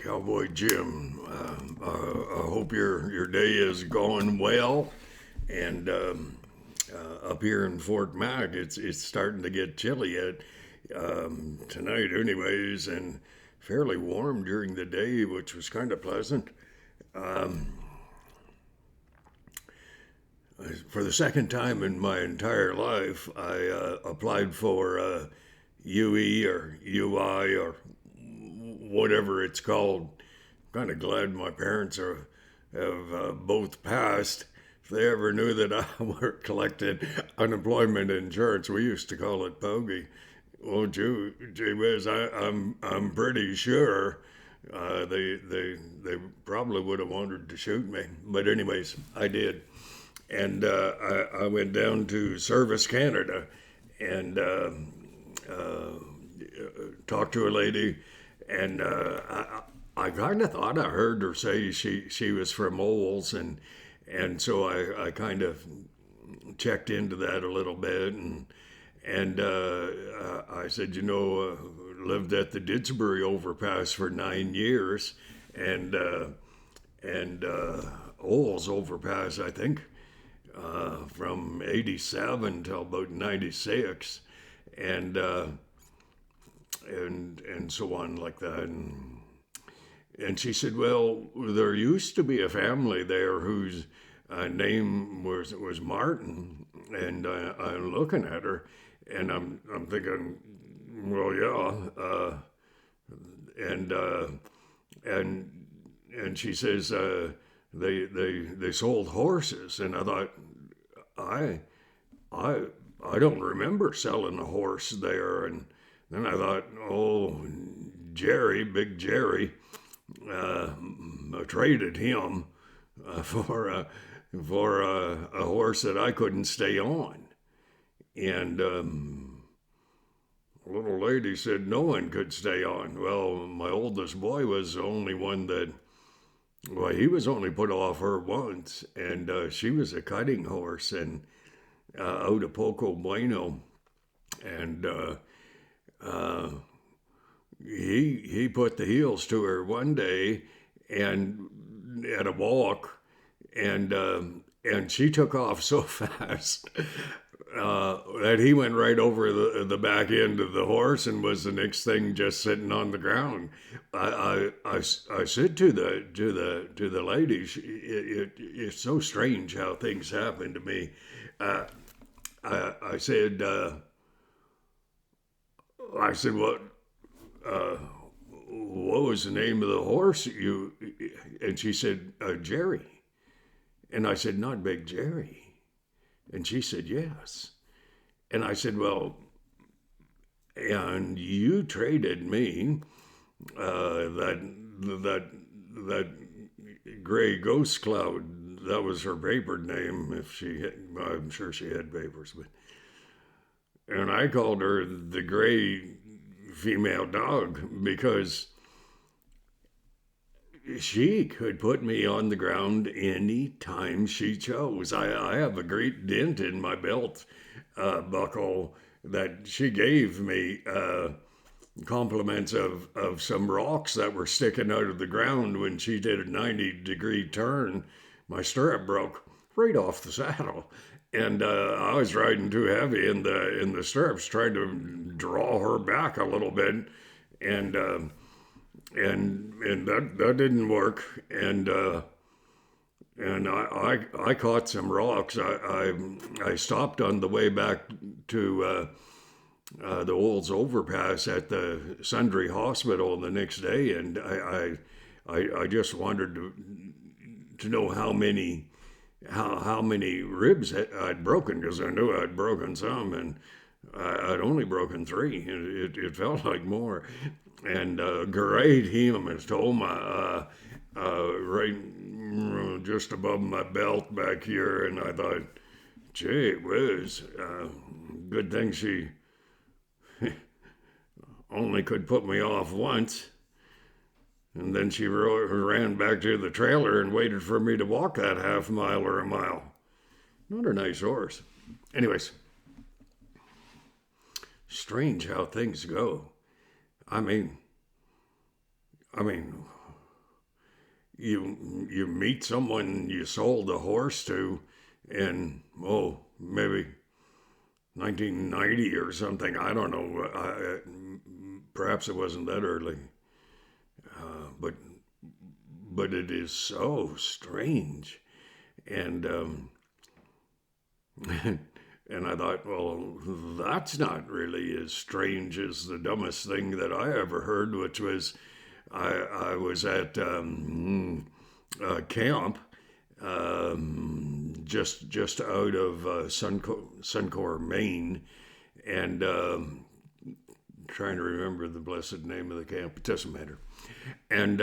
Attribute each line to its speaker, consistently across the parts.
Speaker 1: Cowboy Jim. I hope your day is going well. And up here in Fort Mac, it's starting to get chilly at tonight, anyways, and fairly warm during the day, which was kind of pleasant. For the second time in my entire life, I applied for UE or UI or whatever it's called. Kind of glad my parents have both passed. If they ever knew that I were collecting unemployment insurance, we used to call it Pogey. Well, gee whiz, I'm pretty sure they probably would have wanted to shoot me, but anyways, I did, and I went down to Service Canada and talked to a lady, and I kind of thought I heard her say she was from Olds, and so I kind of checked into that a little bit, and I said, lived at the Didsbury overpass for 9 years, and Olds overpass, I think, from '87 till about '96, and so on like that. And she said, well, there used to be a family there whose name was Martin, and I'm looking at her, and I'm thinking, well, yeah, and she says they sold horses, and I thought, I I don't remember selling a horse there, and then I thought, oh, Jerry, Big Jerry, I traded him for a horse that I couldn't stay on. And a little lady said no one could stay on. Well, my oldest boy was the only one that, well, he was only put off her once, and she was a cutting horse and out of Poco Bueno, and he put the heels to her one day and at a walk, and she took off so fast that he went right over the back end of the horse and was the next thing just sitting on the ground. I said to the lady, it's so strange how things happen to me. I said, what was the name of the horse you? And she said, Jerry. And I said, not Big Jerry. And she said, yes. And I said, well, and you traded me that gray ghost cloud. That was her paper name. I'm sure she had papers, but. And I called her the gray female dog because she could put me on the ground any time she chose. I have a great dent in my belt buckle that she gave me compliments of some rocks that were sticking out of the ground when she did a 90-degree turn. My stirrup broke right off the saddle. And I was riding too heavy in the stirrups, trying to draw her back a little bit, and that didn't work. And I caught some rocks. I stopped on the way back to the Olds Overpass at the Sundry Hospital the next day, and I just wanted to know how many ribs I'd broken, because I knew I'd broken some, and I'd only broken 3. It felt like more. And great hematoma right just above my belt back here, and I thought, gee whiz, good thing she only could put me off once. And then she ran back to the trailer and waited for me to walk that half mile or a mile. Not a nice horse. Anyways, strange how things go. I mean, you meet someone you sold a horse to in, maybe 1990 or something. I don't know. Perhaps it wasn't that early, but it is so strange. And and I thought, well, that's not really as strange as the dumbest thing that I ever heard, which was I was at camp just out of Suncor, Maine, and trying to remember the blessed name of the camp. It doesn't matter. And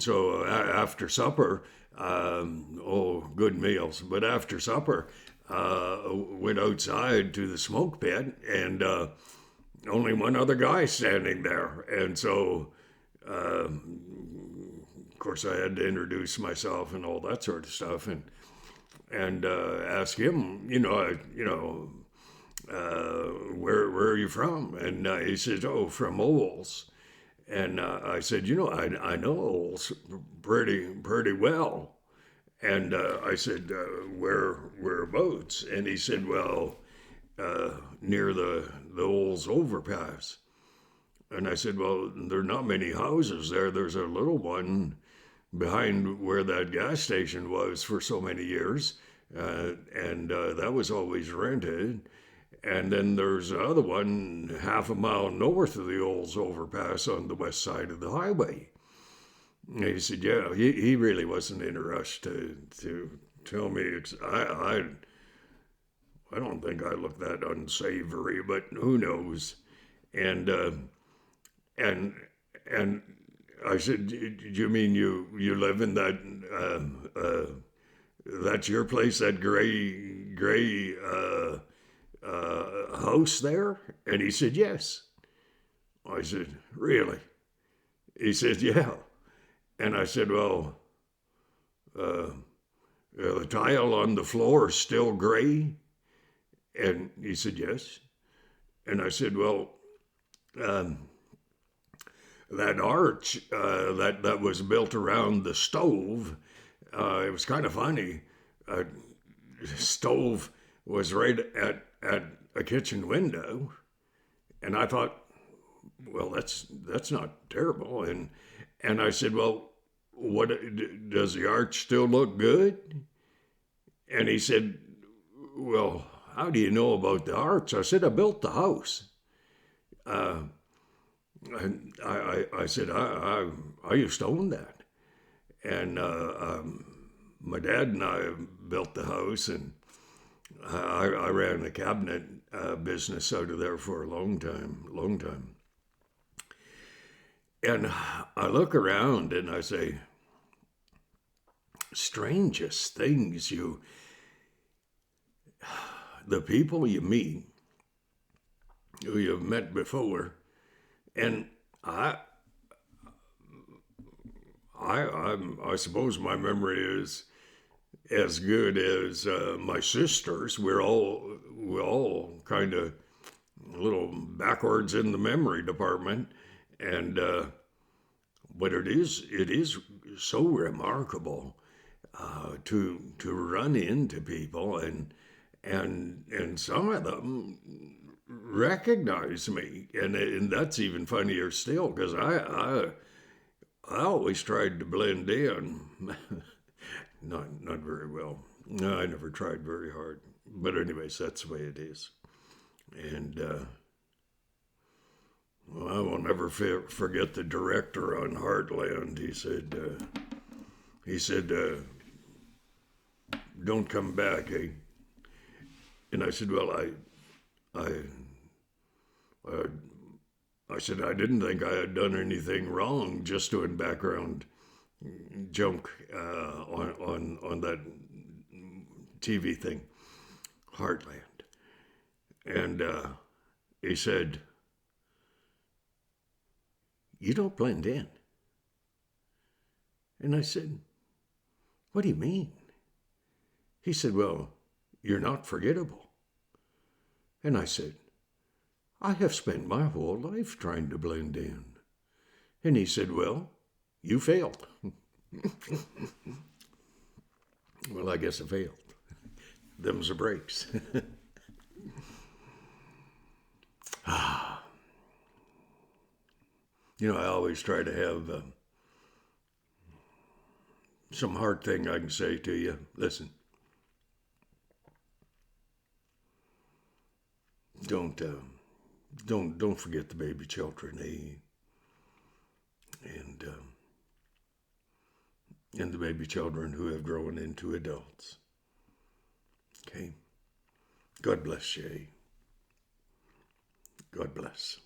Speaker 1: so after supper, good meals. But after supper, went outside to the smoke pit, and only one other guy standing there. And so, of course, I had to introduce myself and all that sort of stuff, and ask him, where are you from? And he says, oh, from Oles. And I said, I know Oles pretty well. And I said, whereabouts? And he said, well, near the Oles overpass. And I said, well, there are not many houses there. There's a little one behind where that gas station was for so many years. And that was always rented. And then there's another one half a mile north of the Oles overpass on the west side of the highway. And he said, yeah, he really wasn't in a rush to tell me. I don't think I look that unsavory, but who knows? And I said, do you mean you live in that, that's your place, that gray house there? And he said, yes. I said, really? He said, yeah. And I said, well, the tile on the floor is still gray? And he said, yes. And I said, well, that arch that was built around the stove, it was kind of funny. The stove was right at a kitchen window, and I thought, well, that's not terrible. And I said, well, what does the arch still look good? And he said, well, how do you know about the arch? I said, I built the house. And I said, I used to own that. And my dad and I built the house, and I ran the cabinet business out of there for a long time. And I look around and I say, strangest things the people you meet, who you've met before, and I suppose my memory is as good as my sister's. We're all kind of a little backwards in the memory department, and but it is so remarkable to run into people, and some of them recognize me, and that's even funnier still, because I always tried to blend in. Not very well. No, I never tried very hard. But anyways, that's the way it is. And well, I will never forget the director on Heartland. He said, don't come back, eh? And I said, well, I said, I didn't think I had done anything wrong, just doing background junk on that TV thing, Heartland. And he said, you don't blend in. And I said, what do you mean? He said, well, you're not forgettable. And I said, I have spent my whole life trying to blend in. And he said, well, you failed. Well, I guess I failed. Them's the breaks. I always try to have some hard thing I can say to you. Listen, don't don't forget the baby children, and and the baby children who have grown into adults. Okay. God bless you. God bless.